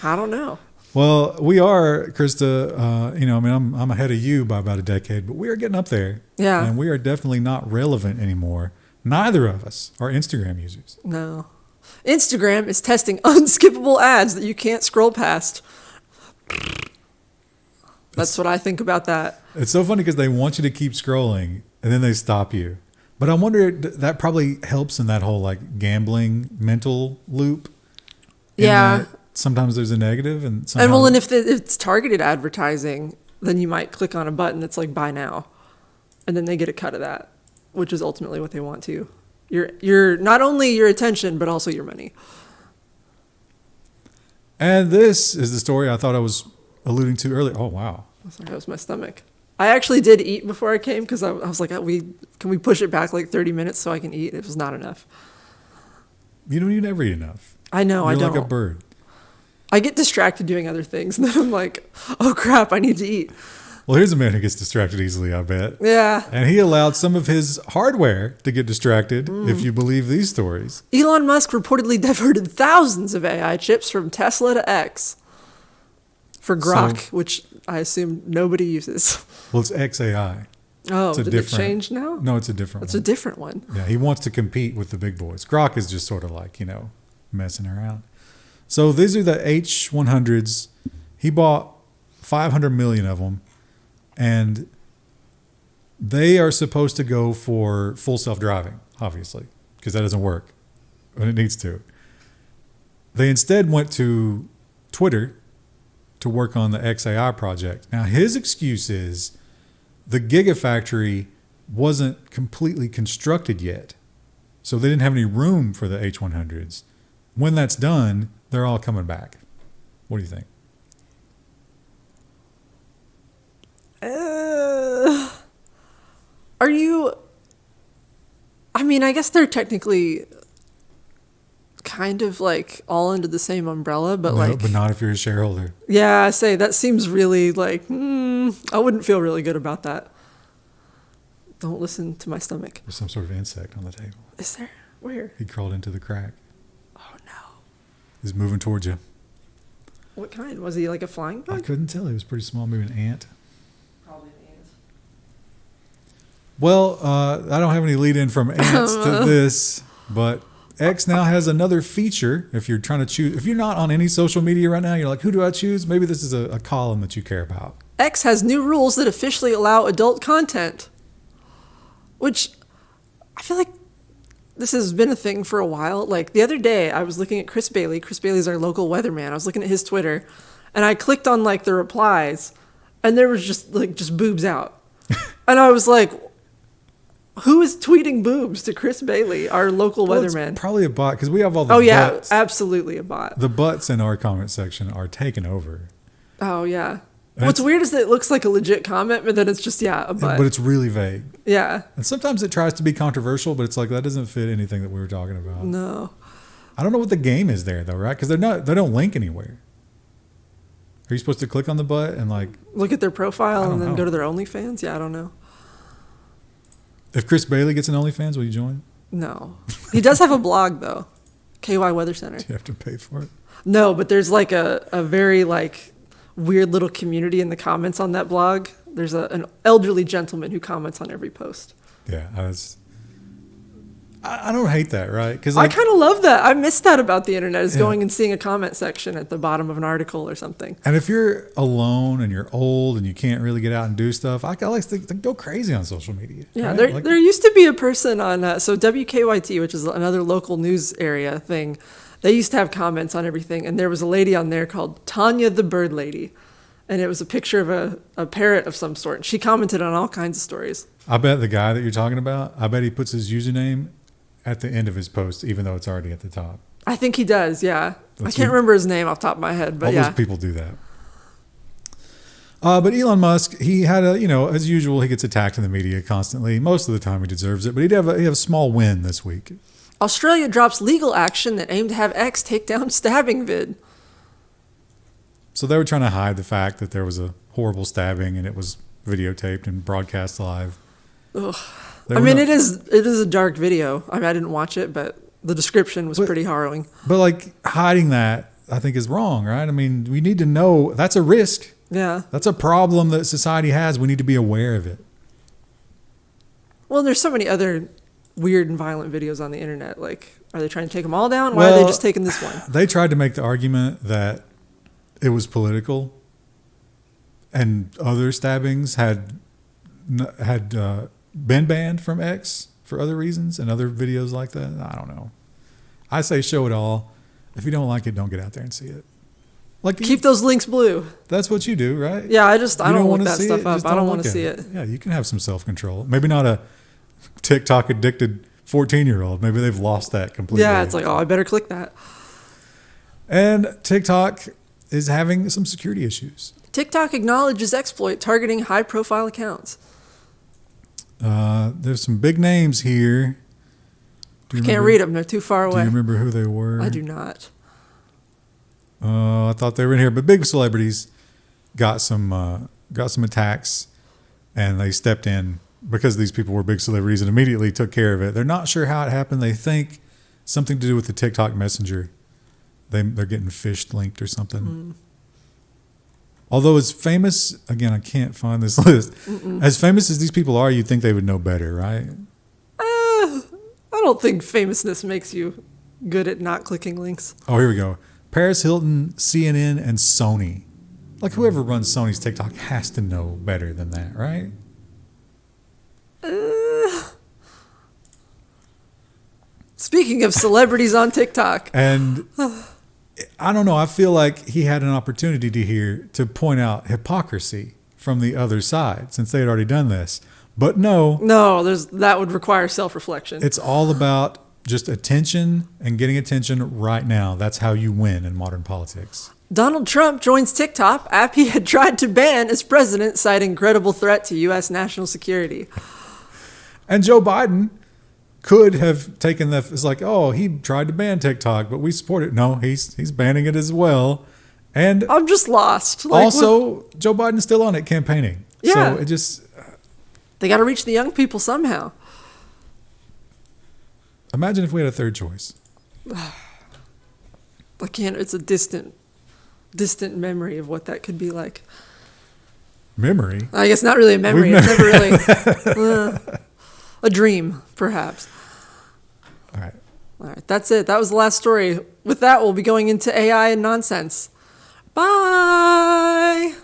I don't know. Well, we are, Krista, I'm ahead of you by about a decade, but we are getting up there. Yeah. And we are definitely not relevant anymore. Neither of us are Instagram users. No. Instagram is testing unskippable ads that you can't scroll past. That's what I think about that. It's so funny because they want you to keep scrolling and then they stop you. But I wonder, that probably helps in that whole like gambling mental loop. Yeah. Sometimes there's a negative and if it's targeted advertising, then you might click on a button that's like buy now. And then they get a cut of that, which is ultimately what they want to. You're not only your attention, but also your money. And this is the story I thought I was alluding to earlier. Oh, wow. Sorry, that was my stomach. I actually did eat before I came because I was like, can we push it back like 30 minutes so I can eat? It was not enough. You never eat enough. I know, I don't. You're like a bird. I get distracted doing other things, and then I'm like, oh crap, I need to eat. Well, here's a man who gets distracted easily, I bet. Yeah. And he allowed some of his hardware to get distracted, if you believe these stories. Elon Musk reportedly diverted thousands of AI chips from Tesla to X for Grok, which I assume nobody uses. Well, it's XAI. Oh, did it change now? No, it's a different one. It's a different one. Yeah, he wants to compete with the big boys. Grok is just sort of like, messing around. So these are the H100s. He bought 500 million of them. And they are supposed to go for full self-driving, obviously, because that doesn't work when it needs to. They instead went to Twitter to work on the XAI project. Now, his excuse is the Gigafactory wasn't completely constructed yet, so they didn't have any room for the H100s. When that's done, they're all coming back. What do you think? I guess they're technically kind of like all under the same umbrella, but But not if you're a shareholder. Yeah, I say that seems really like, I wouldn't feel really good about that. Don't listen to my stomach. There's some sort of insect on the table. Is there? Where? He crawled into the crack. Oh no. He's moving towards you. What kind? Was he like a flying bug? I couldn't tell. He was pretty small, maybe an ant. Probably an ant. Well, I don't have any lead in from ants to this, but X now has another feature. If you're trying to choose, if you're not on any social media right now, you're like, who do I choose? Maybe this is a column that you care about. X has new rules that officially allow adult content, which I feel like this has been a thing for a while. Like the other day, I was looking at Chris Bailey. Chris Bailey's our local weatherman. I was looking at his Twitter, and I clicked on like the replies, and there was just boobs out, and I was like, who is tweeting boobs to Chris Bailey, our local weatherman? It's probably a bot because we have all the butts. Absolutely a bot. The butts in our comment section are taken over. Oh, yeah. What's weird is that it looks like a legit comment, but then it's just, a butt. But it's really vague. Yeah. And sometimes it tries to be controversial, but it's like that doesn't fit anything that we were talking about. No. I don't know what the game is there, though, right? Because they don't link anywhere. Are you supposed to click on the butt and like look at their profile and then go to their OnlyFans? Yeah, I don't know. If Chris Bailey gets an OnlyFans, will you join? No. He does have a blog, though. KY Weather Center. Do you have to pay for it? No, but there's like a very like weird little community in the comments on that blog. There's an elderly gentleman who comments on every post. Yeah, I don't hate that, right? Because I kind of love that. I miss that about the internet, is going and seeing a comment section at the bottom of an article or something. and if you're alone and you're old and you can't really get out and do stuff, I like to go crazy on social media. Yeah, right? there used to be a person on, so WKYT, which is another local news area thing, they used to have comments on everything, and there was a lady on there called Tanya the Bird Lady, and it was a picture of a parrot of some sort, and she commented on all kinds of stories. I bet the guy that you're talking about, I bet he puts his username at the end of his post, even though it's already at the top. I think he does, yeah. I can't remember his name off the top of my head, but all yeah. those people do that. But Elon Musk, he had as usual, he gets attacked in the media constantly. Most of the time he deserves it, but he'd have a small win this week. Australia drops legal action that aimed to have X take down stabbing vid. So they were trying to hide the fact that there was a horrible stabbing and it was videotaped and broadcast live. Ugh. I mean, it is a dark video. I mean, I didn't watch it, but the description was pretty harrowing. But like hiding that, I think is wrong, right? I mean, we need to know that's a risk. Yeah. That's a problem that society has. We need to be aware of it. Well, there's so many other weird and violent videos on the internet. Like, are they trying to take them all down? Why are they just taking this one? They tried to make the argument that it was political and other stabbings had been banned from X for other reasons and other videos like that. I don't know. I say show it all. If you don't like it, don't get out there and see it. Like keep those links blue. That's what you do, right? Yeah, I don't look that stuff up. I don't want to see it. Yeah, you can have some self-control. Maybe not a TikTok addicted 14-year-old. Maybe they've lost that completely. Yeah, it's like, oh, I better click that. And TikTok is having some security issues. TikTok acknowledges exploit targeting high-profile accounts. There's some big names here. I can't read them. They're too far away. Do you remember who they were? I do not. I thought they were in here, but big celebrities got some attacks, and they stepped in because these people were big celebrities and immediately took care of it. They're not sure how it happened. They think something to do with the TikTok Messenger. They're getting phished linked or something. Mm. Although as famous, again, I can't find this list. As famous as these people are, you'd think they would know better, right? I don't think famousness makes you good at not clicking links. Oh, here we go. Paris Hilton, CNN, and Sony. Like whoever runs Sony's TikTok has to know better than that, right? Speaking of celebrities on TikTok. And I don't know. I feel like he had an opportunity to point out hypocrisy from the other side since they had already done this. But no, that would require self-reflection. It's all about just attention and getting attention right now. That's how you win in modern politics. Donald Trump joins TikTok, app he had tried to ban as president, citing credible threat to U.S. national security. And Joe Biden could have taken that. It's like, oh, he tried to ban TikTok, but we support it. No, he's banning it as well. And I'm just lost. Also, Joe Biden's still on it campaigning. Yeah. So it just... They got to reach the young people somehow. Imagine if we had a third choice. I can't. It's a distant memory of what that could be like. Memory? I guess not really a memory. It's never really a dream, perhaps. All right. That's it. That was the last story. With that, we'll be going into AI and nonsense. Bye.